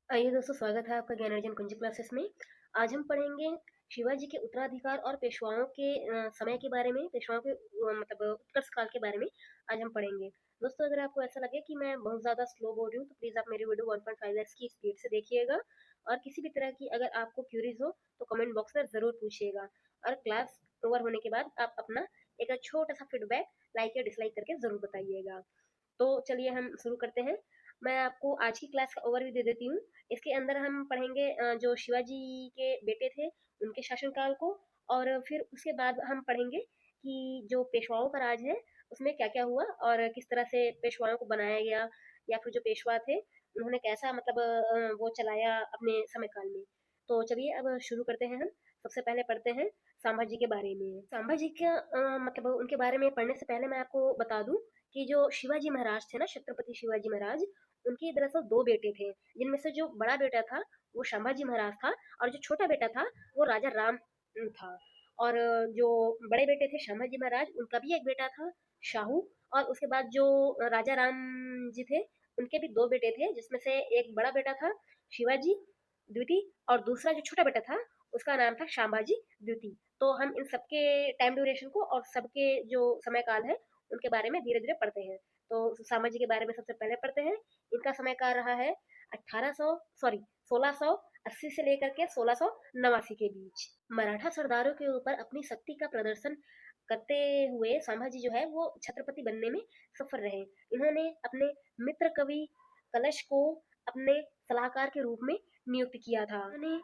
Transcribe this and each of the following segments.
आइए दोस्तों, स्वागत है आपका ज्ञान अर्जन कुंजी क्लासेस में। आज हम पढ़ेंगे शिवाजी के उत्तराधिकार और पेशवाओं के समय के बारे में, पेशवाओं के मतलब उत्कर्ष काल के बारे में आज हम पढ़ेंगे। दोस्तों, अगर आपको ऐसा लगे कि मैं बहुत ज़्यादा स्लो बोल रही हूँ तो प्लीज़ आप मेरी वीडियो 1.5x की स्पीड से देखिएगा। और किसी भी तरह की अगर आपको क्यूरीज हो तो कमेंट बॉक्स में ज़रूर पूछिएगा। और क्लास ओवर होने के बाद आप अपना एक छोटा सा फीडबैक लाइक या डिसलाइक करके ज़रूर बताइएगा। तो चलिए हम शुरू करते हैं। मैं आपको आज की क्लास का ओवरव्यू दे देती हूँ। इसके अंदर हम पढ़ेंगे जो शिवाजी के बेटे थे उनके शासनकाल को, और फिर उसके बाद हम पढ़ेंगे कि जो पेशवाओं का राज है उसमें क्या क्या हुआ और किस तरह से पेशवाओं को बनाया गया, या फिर जो पेशवा थे उन्होंने कैसा मतलब वो चलाया अपने समय काल में। तो चलिए अब शुरू करते हैं हम। सबसे पहले पढ़ते हैं संभाजी के बारे में। संभाजी का मतलब उनके बारे में पढ़ने से पहले मैं आपको बता दूं कि जो शिवाजी महाराज थे ना, छत्रपति शिवाजी महाराज, उनके दरअसल दो बेटे थे, जिनमें से जो बड़ा बेटा था वो संभाजी महाराज था, और जो छोटा बेटा था वो राजा राम था। और जो बड़े बेटे थे संभाजी महाराज, उनका भी एक बेटा था शाहू। और उसके बाद जो राजा राम जी थे उनके भी दो बेटे थे, जिसमें से एक बड़ा बेटा था शिवाजी द्वितीय, और दूसरा जो छोटा बेटा था उसका नाम था संभाजी द्वितीय। तो हम इन सबके टाइम ड्यूरेशन को और सबके जो समय काल है उनके बारे में धीरे धीरे पढ़ते हैं। तो संभाजी के बारे में सबसे पहले पढ़ते हैं। इनका समय काल रहा है 1680 से लेकर के 1689 के बीच। मराठा सरदारों के ऊपर अपनी शक्ति का प्रदर्शन करते हुए संभाजी जो है वो छत्रपति बनने में सफल रहे। इन्होंने अपने मित्र कवि कलश को अपने सलाहकार के रूप में नियुक्त किया था। उन्होंने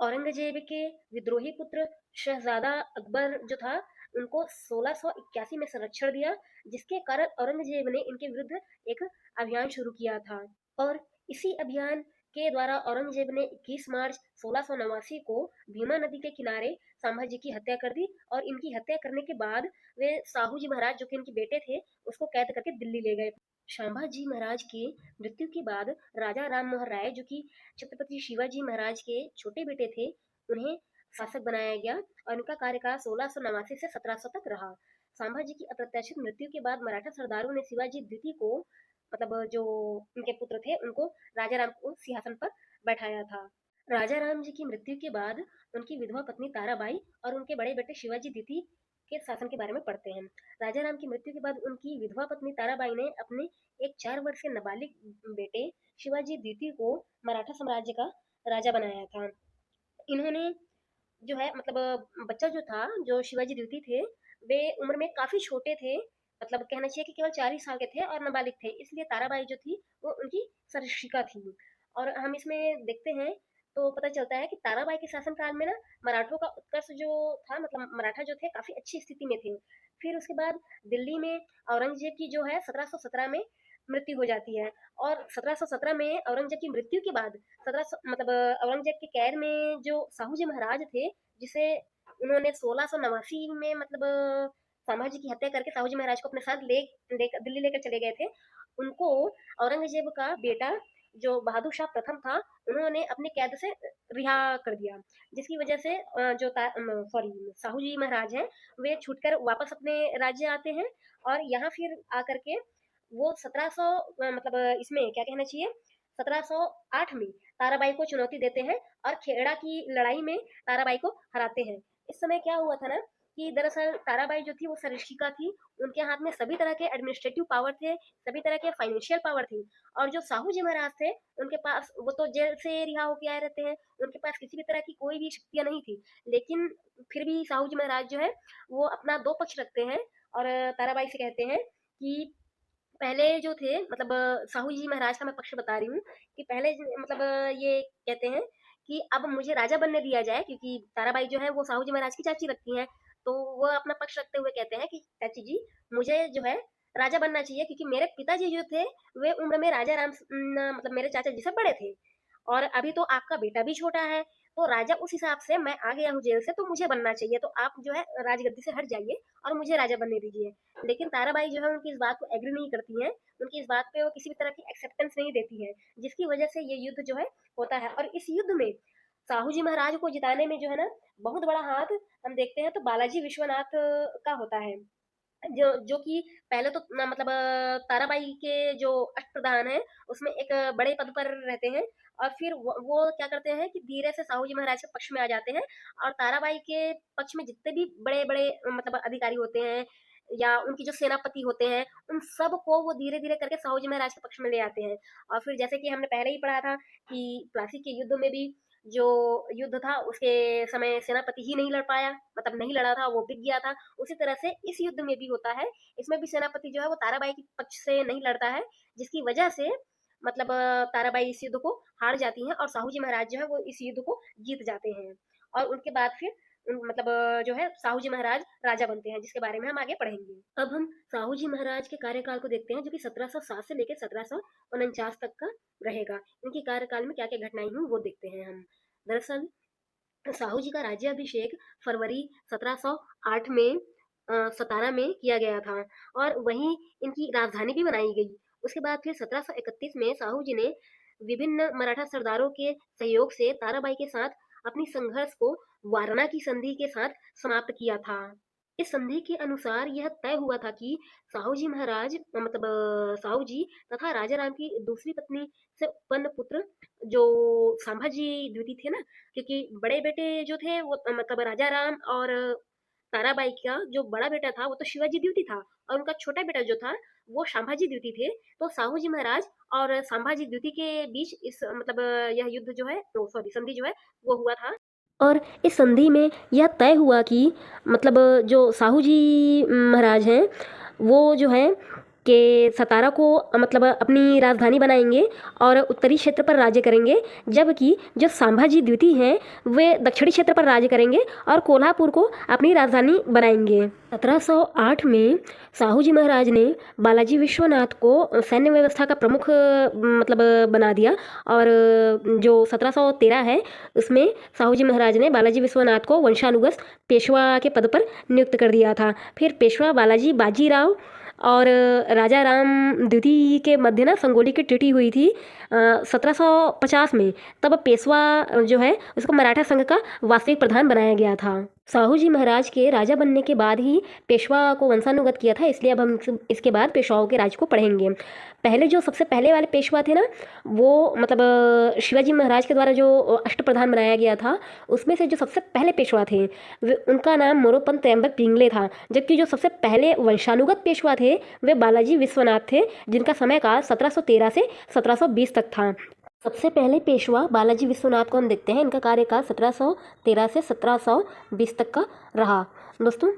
औरंगजेब के विद्रोही पुत्र शहजादा अकबर जो था उनको 1681 में संरक्षण दिया, जिसके कारण औरंगजेब ने इनके विरुद्ध एक अभियान शुरू किया था। और इसी अभियान के द्वारा औरंगजेब ने 21 मार्च 1689 को भीमा नदी के किनारे संभाजी की हत्या कर दी, और इनकी हत्या करने के बाद वे साहू जी महाराज जो कि इनके बेटे थे उसको कैद करके दिल्ली ले गए। संभाजी महाराज की मृत्यु के बाद राजा राम मोहन राय जो कि छत्रपति शिवाजी महाराज के छोटे बेटे थे, उन्हें शासक बनाया गया, और उनका कार्यकाल 1689 से 1700 तक रहा। संभाजी की अप्रत्याशित मृत्यु के बाद मराठा सरदारों ने शिवाजी द्वितीय को, मतलब जो उनके पुत्र थे, उनको राजा राम को सिंहासन पर बैठाया था। राजा राम जी की मृत्यु के बाद उनकी विधवा पत्नी ताराबाई और उनके बड़े बेटे शिवाजी द्वितीय के शासन के बारे में पढ़ते हैं। राजा राम की मृत्यु के बाद उनकी विधवा पत्नी ताराबाई ने अपने एक 4 वर्षीय नाबालिग बेटे शिवाजी द्वितीय को मराठा साम्राज्य का राजा बनाया था। इन्होंने जो है मतलब बच्चा जो था, जो शिवाजी द्वितीय थे, वे उम्र में काफी छोटे थे। मतलब कहना चाहिए कि केवल 4 ही साल के थे और नाबालिग थे, इसलिए ताराबाई जो थी वो उनकी सर्शिका थी। और हम इसमें देखते हैं तो पता चलता है कि ताराबाई के शासनकाल में ना मराठों का उत्कर्ष जो था, मतलब मराठा जो थे काफी अच्छी स्थिति में थे। फिर उसके बाद दिल्ली में औरंगजेब की जो है 1717 में मृत्यु हो जाती है। और 1717 में औरंगजेब की मृत्यु के बाद 1700 मतलब औरंगजेब के कैद में जो साहू जी महाराज थे, जिसे उन्होंने 1689 में मतलब संभाजी की हत्या करके साहू जी महाराज को अपने साथ लेकर दिल्ली लेकर चले गए थे, उनको औरंगजेब का बेटा जो बहादुर शाह प्रथम था, उन्होंने अपने कैद से रिहा कर दिया, जिसकी वजह से जो सॉरी साहू जी महाराज हैं वे छूटकर वापस अपने राज्य आते हैं। और यहाँ फिर आकर के वो 1700 मतलब इसमें क्या कहना चाहिए, 1708 में ताराबाई को चुनौती देते हैं और खेड़ा की लड़ाई में ताराबाई को हराते हैं। इस समय क्या हुआ था ना कि दरअसल ताराबाई जो थी वो सर्वशिका थी, उनके हाथ में सभी तरह के एडमिनिस्ट्रेटिव पावर थे, सभी तरह के फाइनेंशियल पावर थी। और जो साहू जी महाराज थे उनके पास, वो तो जेल से रिहा होके आए रहते हैं, उनके पास किसी भी तरह की कोई भी शक्तियां नहीं थी। लेकिन फिर भी साहू जी महाराज जो है वो अपना दो पक्ष रखते हैं, और ताराबाई से कहते हैं कि पहले जो थे मतलब साहू जी महाराज का मैं पक्ष बता रही हूँ कि पहले मतलब ये कहते हैं कि अब मुझे राजा बनने दिया जाए, क्योंकि ताराबाई जो है वो साहू जी महाराज की चाची लगती हैं। तो वो अपना पक्ष रखते हुए कहते हैं कि चाची जी, मुझे जो है राजा बनना चाहिए, क्योंकि मेरे पिताजी जो थे वे उम्र में राजा राम मतलब मेरे चाचा जी से बड़े थे, और अभी तो आपका बेटा भी छोटा है, तो राजा उस हिसाब से मैं आ गया हूँ जेल से, तो मुझे बनना चाहिए, तो आप जो है राजगद्दी से हट जाइए और मुझे राजा बनने दीजिए। लेकिन ताराबाई जो है उनकी इस बात को एग्री नहीं करती हैं, उनकी इस बात पे वो किसी भी तरह की एक्सेप्टेंस नहीं देती है, जिसकी वजह से ये युद्ध जो है होता है। और इस युद्ध में साहू जी महाराज को जिताने में जो है ना बहुत बड़ा हाथ हम देखते हैं तो बालाजी विश्वनाथ का होता है, जो जो कि पहले तो मतलब ताराबाई के जो अष्टप्रधान है उसमें एक बड़े पद पर रहते हैं, और फिर वो क्या करते हैं कि धीरे से साहू जी महाराज के पक्ष में आ जाते हैं और ताराबाई के पक्ष में जितने भी बड़े-बड़े मतलब अधिकारी होते हैं या उनकी जो सेनापति होते हैं, उन सबको वो धीरे-धीरे करके साहू जी महाराज के पक्ष में ले आते हैं। और फिर जैसे कि हमने पहले ही पढ़ा था कि प्लासी के युद्ध में भी जो युद्ध था उसके समय सेनापति ही नहीं लड़ पाया, मतलब नहीं लड़ा था, वो बिक गया था। उसी तरह से इस युद्ध में भी होता है, इसमें भी सेनापति जो है वो ताराबाई के पक्ष से नहीं लड़ता है, जिसकी वजह से मतलब ताराबाई इस युद्ध को हार जाती हैं और साहू जी महाराज जो है वो इस युद्ध को जीत जाते हैं। और उनके बाद फिर मतलब जो है साहू जी महाराज राजा बनते हैं, जिसके बारे में हम आगे पढ़ेंगे। अब हम साहू जी महाराज के कार्यकाल को देखते हैं, जो कि 1707 से लेकर 1749 तक का रहेगा। इनके कार्यकाल में क्या-क्या घटनाएं हुई वो देखते हैं हम। दरअसल साहू जी का राज्याभिषेक फरवरी 1708 में सतारा में किया गया था और वहीं इनकी राजधानी भी बनाई गई। उसके बाद फिर 1731 में साहू जी ने विभिन्न मराठा सरदारों के सहयोग से ताराबाई के साथ अपनी संघर्ष को वारणा की संधि के साथ समाप्त किया था। इस संधि के अनुसार यह तय हुआ था कि साहू जी महाराज मतलब साहू जी तथा राजा राम की दूसरी पत्नी से उत्पन्न पुत्र जो संभाजी द्वितीय थे ना, क्योंकि बड़े बेटे जो थे वो मतलब राजा राम और ताराबाई का जो बड़ा बेटा था वो तो शिवाजी द्वितीय था और उनका छोटा बेटा जो था वो संभाजी द्वितीय थे। तो साहू जी महाराज और संभाजी द्वितीय के बीच इस मतलब यह युद्ध जो है सॉरी संधि जो है वो हुआ था। और इस संधि में यह तय हुआ कि मतलब जो साहू जी महाराज हैं वो जो है कि सतारा को मतलब अपनी राजधानी बनाएंगे और उत्तरी क्षेत्र पर राज्य करेंगे, जबकि जो संभाजी द्वितीय हैं वे दक्षिणी क्षेत्र पर राज्य करेंगे और कोल्हापुर को अपनी राजधानी बनाएंगे। 1708 में साहू जी महाराज ने बालाजी विश्वनाथ को सैन्य व्यवस्था का प्रमुख मतलब बना दिया और जो 1713 है उसमें साहू जी महाराज ने बालाजी विश्वनाथ को वंशानुगत पेशवा के पद पर नियुक्त कर दिया था। फिर पेशवा बालाजी बाजीराव और राजा राम द्वितीय के मध्य ना संगोली की ट्रीटी हुई थी 1750 में। तब पेशवा जो है उसको मराठा संघ का वास्तविक प्रधान बनाया गया था। साहू जी महाराज के राजा बनने के बाद ही पेशवा को वंशानुगत किया था, इसलिए अब हम इसके बाद पेशवाओं के राज को पढ़ेंगे। पहले जो सबसे पहले वाले पेशवा थे ना वो मतलब शिवाजी महाराज के द्वारा जो अष्टप्रधान बनाया गया था उसमें से जो सबसे पहले पेशवा थे उनका नाम मोरोपंत त्र्यंबक पिंगले था, जबकि जो सबसे पहले वंशानुगत पेशवा थे वे बालाजी विश्वनाथ थे, जिनका समय काल 1713 से 1720 तक था। सबसे पहले पेशवा बालाजी विश्वनाथ को हम देखते हैं, इनका कार्यकाल 1713 से 1720 तक का रहा। दोस्तों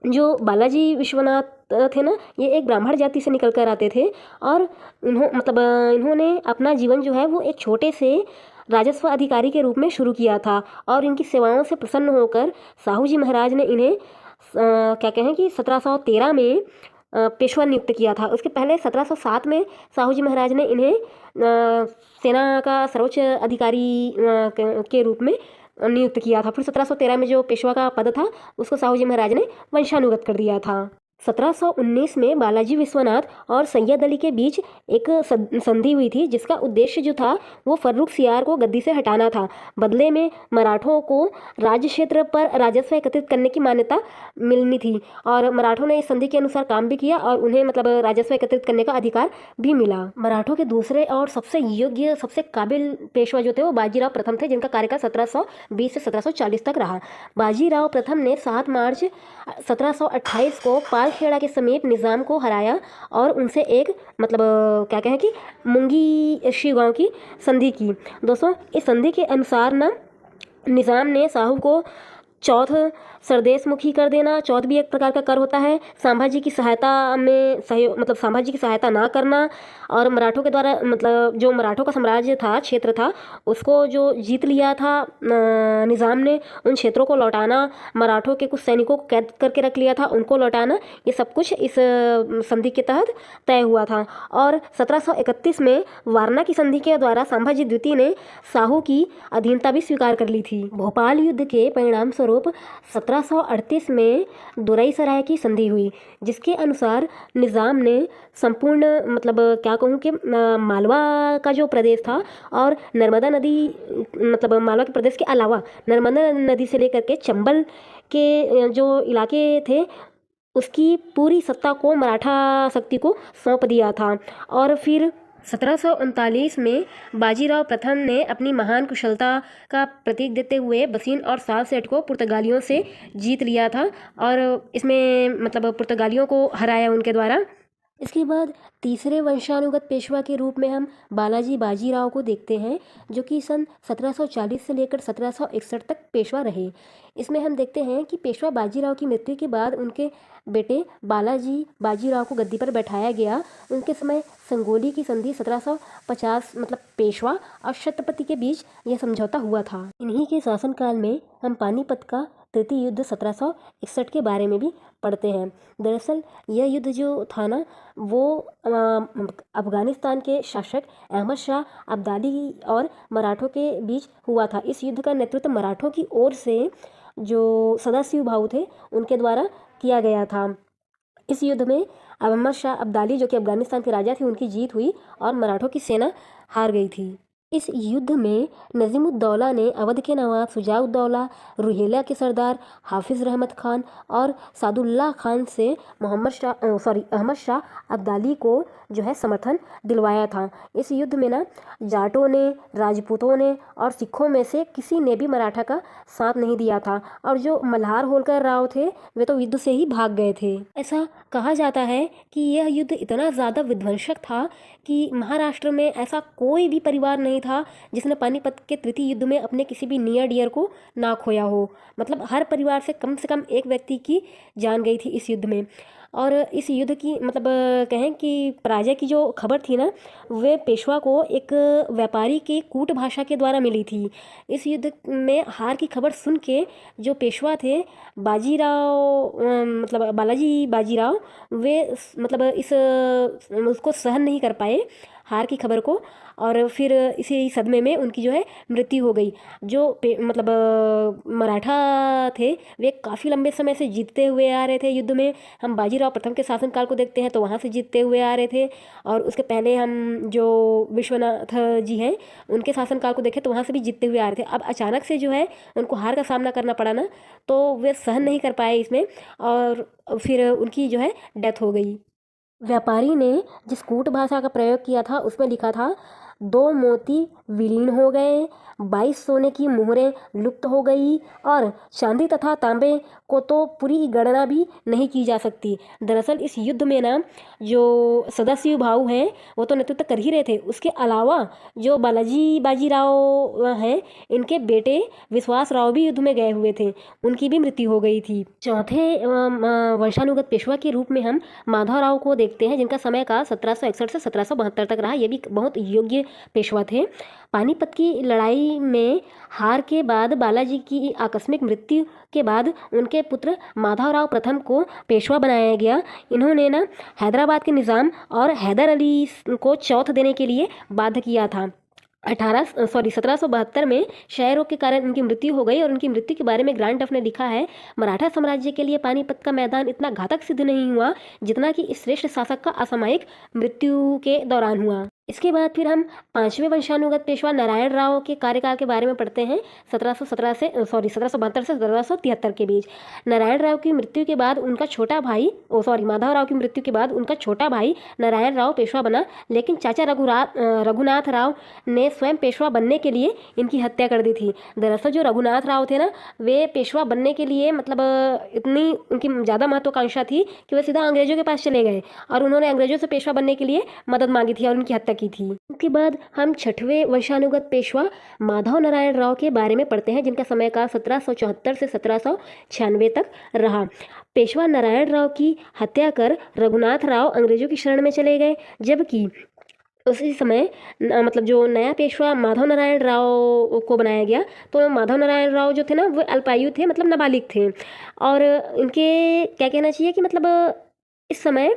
जो बालाजी विश्वनाथ थे ना ये एक ब्राह्मण जाति से निकल कर आते थे और इन्होंने अपना जीवन जो है वो एक छोटे से राजस्व अधिकारी के रूप में शुरू किया था और इनकी सेवाओं से प्रसन्न होकर साहू जी महाराज ने इन्हें क्या कहें कि 1713 में पेशवा नियुक्त किया था। उसके पहले 1707 में साहू जी महाराज ने इन्हें सेना का सर्वोच्च अधिकारी के रूप में नियुक्त किया था। फिर 1713 में जो पेशवा का पद था उसको साहू जी महाराज ने वंशानुगत कर दिया था। 1719 में बालाजी विश्वनाथ और सैयद अली के बीच एक संधि हुई थी, जिसका उद्देश्य जो था वो फर्रुख सियार को गद्दी से हटाना था। बदले में मराठों को राज्य क्षेत्र पर राजस्व एकत्रित करने की मान्यता मिलनी थी और मराठों ने इस संधि के अनुसार काम भी किया और उन्हें मतलब राजस्व एकत्रित करने का अधिकार भी मिला। मराठों के दूसरे और सबसे योग्य सबसे काबिल पेशवा जो थे वो बाजीराव प्रथम थे, जिनका कार्यकाल 1720 से 1740 तक रहा। बाजीराव प्रथम ने 7 मार्च 1728 को पालखेड़ा के समीप निज़ाम को हराया और उनसे एक मतलब क्या कहें कि मुंगी शिवगांव की संधि की। दोस्तों इस संधि के अनुसार ना निज़ाम ने साहू को चौथ सरदेशमुखी कर देना, चौथ भी एक प्रकार का कर होता है, संभाजी की सहायता में सहयोग मतलब संभाजी की सहायता ना करना और मराठों के द्वारा मतलब जो मराठों का साम्राज्य था क्षेत्र था उसको जो जीत लिया था निज़ाम ने उन क्षेत्रों को लौटाना, मराठों के कुछ सैनिकों को कैद करके रख लिया था उनको लौटाना, ये सब कुछ इस संधि के तहत तय हुआ था। और 1731 में वारणा की संधि के द्वारा संभाजी द्वितीय ने साहू की अधीनता भी स्वीकार कर ली थी। भोपाल युद्ध के परिणाम स्वरूप 1738 में दुरईसराय की संधि हुई, जिसके अनुसार निज़ाम ने संपूर्ण मतलब क्या कहूँ कि मालवा का जो प्रदेश था और नर्मदा नदी मतलब मालवा के प्रदेश के अलावा नर्मदा नदी से लेकर के चंबल के जो इलाके थे उसकी पूरी सत्ता को मराठा शक्ति को सौंप दिया था। और फिर 1739 में बाजीराव प्रथम ने अपनी महान कुशलता का प्रतीक देते हुए बसीन और सालसेट को पुर्तगालियों से जीत लिया था और इसमें मतलब पुर्तगालियों को हराया उनके द्वारा। इसके बाद तीसरे वंशानुगत पेशवा के रूप में हम बालाजी बाजीराव को देखते हैं, जो कि सन 1740 से लेकर 1761 तक पेशवा रहे। इसमें हम देखते हैं कि पेशवा बाजीराव की मृत्यु के बाद उनके बेटे बालाजी बाजीराव को गद्दी पर बैठाया गया। उनके समय संगोली की संधि 1750 मतलब पेशवा और छत्रपति के बीच यह समझौता हुआ था। इन्हीं के शासनकाल में हम पानीपत का तृतीय युद्ध 1761 के बारे में भी पढ़ते हैं। दरअसल यह युद्ध जो था ना, वो अफगानिस्तान के शासक अहमद शाह अब्दाली और मराठों के बीच हुआ था। इस युद्ध का नेतृत्व मराठों की ओर से जो सदाशिव भाऊ थे उनके द्वारा किया गया था। इस युद्ध में अहमद शाह अब्दाली जो कि अफगानिस्तान के राजा थे, उनकी जीत हुई और मराठों की सेना हार गई थी। इस युद्ध में नजीमुद्दौला ने अवध के नवाब शुजाउद्दौला, रुहेला के सरदार हाफिज़ रहमत खान और सादुल्लाह खान से अहमद शाह अब्दाली को जो है समर्थन दिलवाया था। इस युद्ध में ना जाटों ने, राजपूतों ने और सिखों में से किसी ने भी मराठा का साथ नहीं दिया था और जो मल्हार होलकर राव थे वे तो युद्ध से ही भाग गए थे। ऐसा कहा जाता है कि यह युद्ध इतना ज़्यादा विध्वंसक था कि महाराष्ट्र में ऐसा कोई भी परिवार नहीं था जिसने पानीपत के तृतीय युद्ध में अपने किसी भी नियर डियर को ना खोया हो। मतलब हर परिवार से कम एक व्यक्ति की जान गई थी इस युद्ध में। और इस युद्ध की मतलब कहें कि पराजय की जो खबर थी ना, वे पेशवा को एक व्यापारी के कूट भाषा के द्वारा मिली थी। इस युद्ध में हार की खबर सुन के जो पेशवा थे बाजीराव मतलब बालाजी बाजीराव, वे मतलब उसको सहन नहीं कर पाए हार की खबर को, और फिर इसी सदमे में उनकी जो है मृत्यु हो गई। जो मतलब मराठा थे वे काफ़ी लंबे समय से जीतते हुए आ रहे थे युद्ध में। हम बाजीराव प्रथम के शासनकाल को देखते हैं तो वहाँ से जीतते हुए आ रहे थे, और उसके पहले हम जो विश्वनाथ जी हैं उनके शासनकाल को देखें तो वहाँ से भी जीतते हुए आ रहे थे। अब अचानक से जो है उनको हार का सामना करना पड़ा ना, तो वे सहन नहीं कर पाए इसमें और फिर उनकी जो है डेथ हो गई। व्यापारी ने जिस कूट भाषा का प्रयोग किया था उसमें लिखा था, 2 मोती विलीन हो गए, 22 सोने की मुहरें लुप्त हो गई और चांदी तथा तांबे को तो पूरी गणना भी नहीं की जा सकती। दरअसल इस युद्ध में ना जो सदाशिव भाऊ हैं वो तो नेतृत्व कर ही रहे थे, उसके अलावा जो बालाजी बाजीराव हैं इनके बेटे विश्वास राव भी युद्ध में गए हुए थे, उनकी भी मृत्यु हो गई थी। चौथे वंशानुगत पेशवा के रूप में हम माधवराव को देखते हैं, जिनका समय काल 1761 से 1772 तक रहा। ये भी बहुत योग्य पेशवा थे। पानीपत की लड़ाई में हार के बाद बालाजी की आकस्मिक मृत्यु के बाद उनके पुत्र माधवराव प्रथम को पेशवा बनाया गया। इन्होंने ना हैदराबाद के निज़ाम और हैदर अली को चौथ देने के लिए बाध्य किया था। 1772 में क्षय रोग के कारण उनकी मृत्यु हो गई, और उनकी मृत्यु के बारे में ग्रांड डफ ने लिखा है, मराठा साम्राज्य के लिए पानीपत का मैदान इतना घातक सिद्ध नहीं हुआ जितना कि इस श्रेष्ठ शासक का असामयिक मृत्यु के दौरान हुआ। इसके बाद फिर हम 5वें वंशानुगत पेशवा नारायण राव के कार्यकाल के बारे में पढ़ते हैं। 1772 से 1773 के बीच। नारायण राव की मृत्यु के बाद उनका छोटा भाई माधव राव की मृत्यु के बाद उनका छोटा भाई नारायण राव पेशवा बना, लेकिन चाचा रघुनाथ राव ने स्वयं पेशवा बनने के लिए इनकी हत्या कर दी थी। दरअसल जो रघुनाथ राव थे ना, वे पेशवा बनने के लिए मतलब इतनी उनकी ज़्यादा महत्वाकांक्षा थी कि वे सीधा अंग्रेजों के पास चले गए और उन्होंने अंग्रेजों से पेशवा बनने के लिए मदद मांगी थी और उनकी हत्या की थी। उसके बाद हम 6वें वंशानुगत पेशवा माधव नारायण राव के बारे में पढ़ते हैं, जिनका समय काल 1774 से 1796 तक रहा। पेशवा नारायण राव की हत्या कर रघुनाथ राव अंग्रेजों की शरण में चले गए, जबकि उसी समय मतलब जो नया पेशवा माधव नारायण राव को बनाया गया, तो माधव नारायण राव जो थे ना वो अल्पायु थे, मतलब नाबालिग थे, और इनके क्या कहना चाहिए कि मतलब इस समय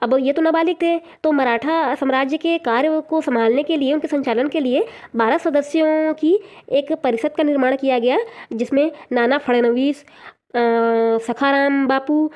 अब ये तो नाबालिग थे, तो मराठा साम्राज्य के कार्य को संभालने के लिए, उनके संचालन के लिए 12 सदस्यों की एक परिषद का निर्माण किया गया, जिसमें नाना फडणवीस, सखाराम बापू,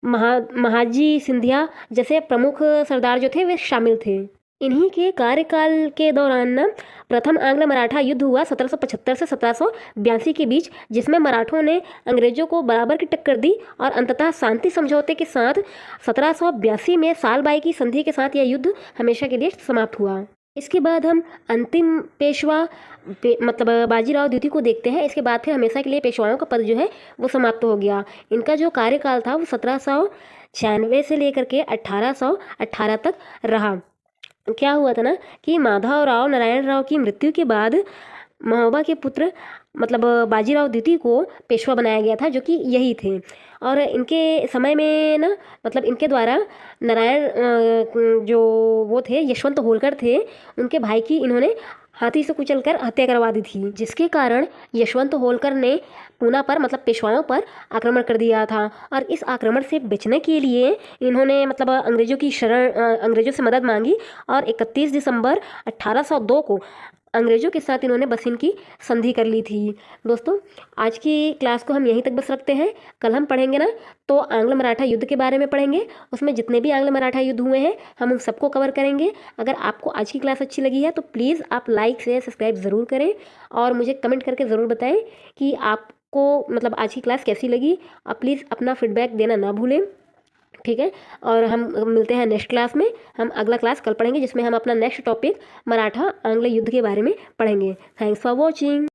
महाजी सिंधिया जैसे प्रमुख सरदार जो थे वे शामिल थे। इन्हीं के कार्यकाल के दौरान ना प्रथम आंग्ल मराठा युद्ध हुआ 1775 से 1782 के बीच, जिसमें मराठों ने अंग्रेजों को बराबर की टक्कर दी और अंततः शांति समझौते के साथ 1782 में सालबाई की संधि के साथ यह युद्ध हमेशा के लिए समाप्त हुआ। इसके बाद हम अंतिम पेशवा मतलब बाजीराव द्वितीय को देखते हैं। इसके बाद फिर हमेशा के लिए पेशवाओं का पद जो है वो समाप्त हो गया। इनका जो कार्यकाल था वो 1796 से लेकर के 1818 तक रहा। क्या हुआ था ना कि माधवराव नारायण राव की मृत्यु के बाद महोबा के पुत्र मतलब बाजीराव द्वितीय को पेशवा बनाया गया था, जो कि यही थे। और इनके समय में ना मतलब इनके द्वारा नारायण जो वो थे यशवंत होलकर थे, उनके भाई की इन्होंने हाथी से कुचलकर हत्या करवा दी थी, जिसके कारण यशवंत होलकर ने पूना पर मतलब पेशवाओं पर आक्रमण कर दिया था। और इस आक्रमण से बचने के लिए इन्होंने मतलब अंग्रेजों से मदद मांगी और 31 दिसंबर 1802 को अंग्रेजों के साथ इन्होंने बसिन की संधि कर ली थी। दोस्तों, आज की क्लास को हम यहीं तक बस रखते हैं। कल हम पढ़ेंगे ना तो आंग्ल मराठा युद्ध के बारे में पढ़ेंगे। उसमें जितने भी आंग्ल मराठा युद्ध हुए हैं हम उन सबको कवर करेंगे। अगर आपको आज की क्लास अच्छी लगी है तो प्लीज़ आप लाइक शेयर सब्सक्राइब ज़रूर करें और मुझे कमेंट करके ज़रूर बताएं कि आपको मतलब आज की क्लास कैसी लगी। आप प्लीज़ अपना फीडबैक देना ना भूलें, ठीक है। और हम मिलते हैं नेक्स्ट क्लास में। हम अगला क्लास कल पढ़ेंगे, जिसमें हम अपना नेक्स्ट टॉपिक मराठा आंग्ल युद्ध के बारे में पढ़ेंगे। Thanks for watching.